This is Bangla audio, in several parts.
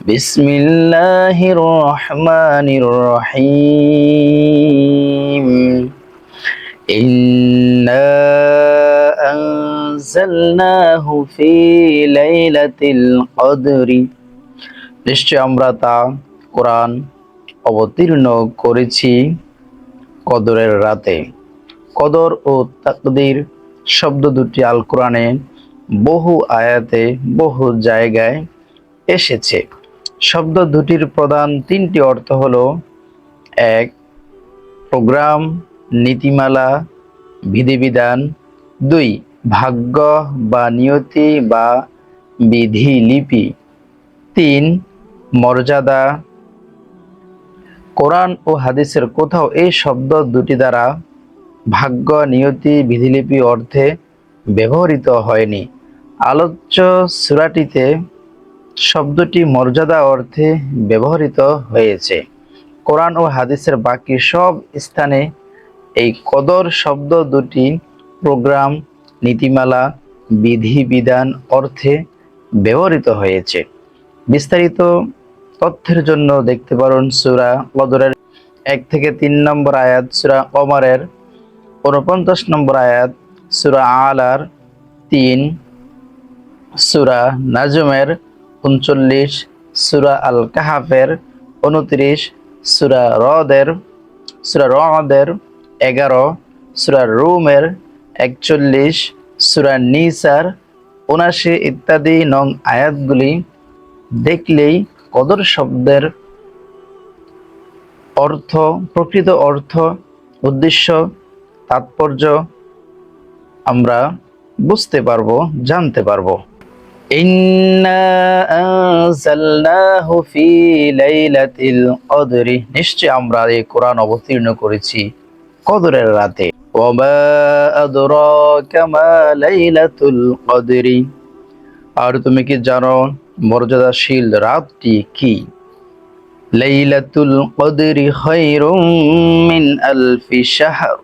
বিসমিল্লাহির রহমানির রহিম। ইন্না আনজালনাহু ফি লাইলাতিল কদরি, নিশ্চয় আমরা তা কোরআন অবতীর্ণ করেছি কদরের রাতে। কদর ও তাকদীর শব্দ দুটি আল কোরআনে বহু আয়াতে বহু জায়গায় এসেছে। শব্দ দুটির প্রধান তিনটি অর্থ হলো: এক, প্রোগ্রাম, নীতিমালা, বিধিবিধান; দুই, ভাগ্য বা নিয়তি বা বিধিলিপি; তিন, মর্যাদা। কোরআন ও হাদিসের কোথাও এই শব্দ দুটি দ্বারা ভাগ্য, নিয়তি, বিধিলিপি অর্থে ব্যবহৃত হয়নি। আলোচ্য সূরাটিতে শব্দটি মর্যাদা অর্থে ব্যবহৃত হয়েছে। কোরআন ও হাদিসের বাকি সব স্থানে এই কদর শব্দ দুটি প্রোগ্রাম, নীতিমালা, বিধিবিধান অর্থে ব্যবহৃত হয়েছে। বিস্তারিত তথ্যের জন্য দেখতে পারেন সূরা কদরের 1 থেকে 3 নম্বর আয়াত, সূরা কমরের 49 নম্বর আয়াত, সূরা আলার 3, সূরা নাজমের 39, সূরা আল কাহাফের 29, সূরা রদের 11, সূরা রুমের 41, সূরা নিসার 79 ইত্যাদি নং আয়াতগুলি দেখলেই কদর শব্দের অর্থ, প্রকৃত অর্থ, উদ্দেশ্য, তাৎপর্য আমরা বুঝতে পারবো, জানতে পারবো। ইন্না আনজালনাহু ফি লাইলাতিল কদরি, নিশ্চয় আমরা এই কোরআন অবতীর্ণ করেছি কদরের রাতে। ওয়া মা আদরাকা মা লাইলাতুল কদরি, আর তুমি কি জানো মর্যাদাশীল রাতটি কি? লাইলাতুল কদরি খায়রুম মিন আলফি শাহর,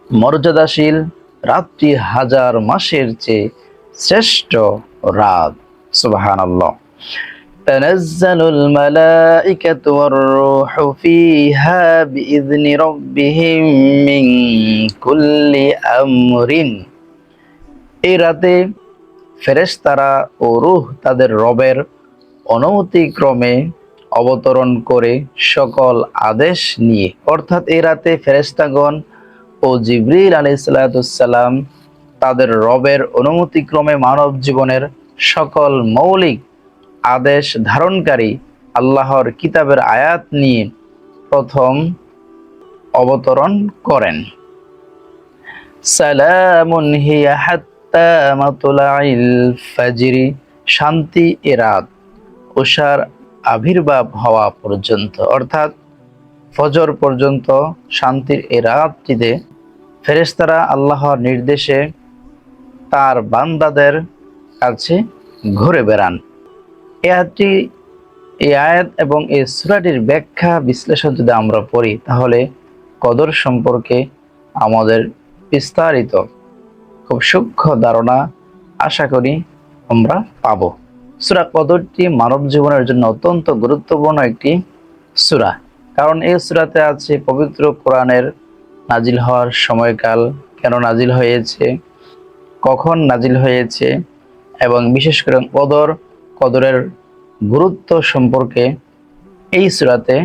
মর্যাদাশীল রাতটি হাজার মাসের চেয়ে শ্রেষ্ঠ রাত। সুবহানাল্লাহ। তানাজ্জালুল মালাইকাতু ওয়ার রূহু ফিহা বিইذনি রাব্বিহিম মিন কুল্লি আমরিন, এই রাতে ফেরেশতারা ও রূহ তাদের রবের অনুমতিক্রমে অবতরণ করে সকল আদেশ নিয়ে। অর্থাৎ এই রাতে ফেরেশতাগণ ও জিবরিল আলাইহিস সালাম তাদের রবের অনুমতিক্রমে মানব জীবনের সকল মৌলিক আদেশ ধারণকারী আল্লাহর কিতাবের আয়াত নিয়ে প্রথম অবতরণ করেন। সালামুন হিয়া হাত্তা মাতলাইল ফাজরি, শান্তি এ রাত উষার আবির্ভাব হওয়া পর্যন্ত, অর্থাৎ ফজর পর্যন্ত শান্তির এ রাতটিতে ফেরেশতারা আল্লাহর নির্দেশে তার বান্দাদের কাছে ঘুরে বেড়ান। এই আয়াত এবং এই সূরাটির ব্যাখ্যা বিশ্লেষণ যদি আমরা পড়ি, তাহলে কদর সম্পর্কে আমাদের বিস্তারিত খুব সূক্ষ্ম ধারণা আশা করি আমরা পাবো। সূরা কদরটি মানব জীবনের জন্য অত্যন্ত গুরুত্বপূর্ণ একটি সূরা, কারণ এই সূরাতে আছে পবিত্র কোরআনের নাজিল হওয়ার সময়কাল, কেন নাজিল হয়েছে, কখন নাজিল হয়েছে, এবং বিশেষ করে কদরের গুরুত্ব সম্পর্কে এই সূরাতে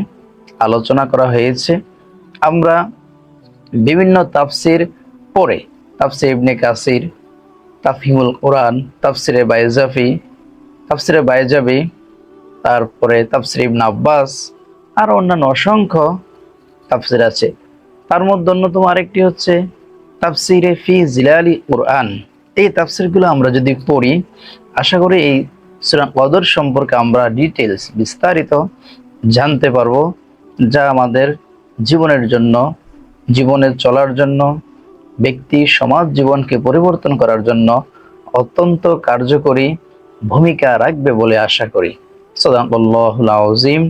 আলোচনা করা হয়েছে। আমরা বিভিন্ন তাফসির পড়ে, তাফসির ইবনে কাসির, তাফহিমুল কোরআন, তাফসিরে বাইজাবি, তারপরে তাফসির ইবনে আব্বাস, আর অন্যান্য অসংখ্য তাফসির আছে। তার মধ্যে অন্যতম আরেকটি হচ্ছে তাফসিরে ফি জিলালি কোরআন। এই তাফসিরগুলো আমরা যদি পড়ি, আশা করি এই সূরা কদর সম্পর্কে আমরা ডিটেইলস বিস্তারিত জানতে পারবো, যা আমাদের জীবনের জন্য, জীবনে চলার জন্য, ব্যক্তি সমাজ জীবনকে পরিবর্তন করার জন্য অত্যন্ত কার্যকরী ভূমিকা রাখবে বলে আশা করি। সাদাকাল্লাহুল আযীম।